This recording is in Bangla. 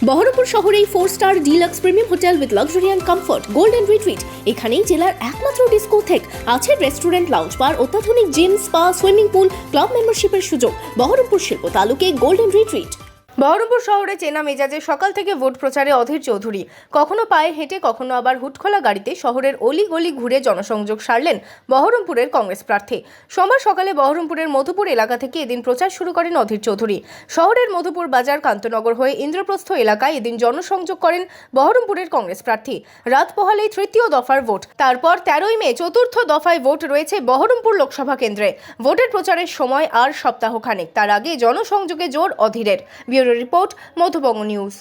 বহরমপুর শহরেই 4 star deluxe premium hotel with luxury and comfort Golden Retreat. এখানেই জেলার একমাত্র ডিস্কোথেক, আছে রেস্টুরেন্ট, লাউঞ্জ বার, অত্যাধুনিক gym, spa, swimming pool, club মেম্বারশিপের সুযোগ। বহরমপুর শিল্প তালুকে গোল্ডেন রিট্রিট। বহরমপুর শহরে চেনা মেজাজে সকাল থেকে ভোট প্রচারে অধীর চৌধুরী। কখনো পায়ে হেঁটে, কখনো আবার হুটখোলা গাড়িতে শহরের অলি-গলি ঘুরে জনসংযোগ সারলেন বহরমপুরের কংগ্রেস প্রার্থী। সোমবার সকালে বহরমপুরের মধুপুর এলাকা থেকে এদিন প্রচার শুরু করেন অধীর চৌধুরী। শহরের মধুপুর বাজার, কান্তনগর হয়ে ইন্দ্রপ্রস্থ এলাকায় এদিন জনসংযোগ করেন বহরমপুরের কংগ্রেস প্রার্থী। রাত পোহালেই তৃতীয় দফার ভোট, তারপর 13ই মে চতুর্থ দফায় ভোট রয়েছে বহরমপুর লোকসভা কেন্দ্রে। ভোটের প্রচারের সময় আর সপ্তাহখানেক, তার আগে জনসংযোগে জোর অধীরের। Bureau report, Madhubanga news.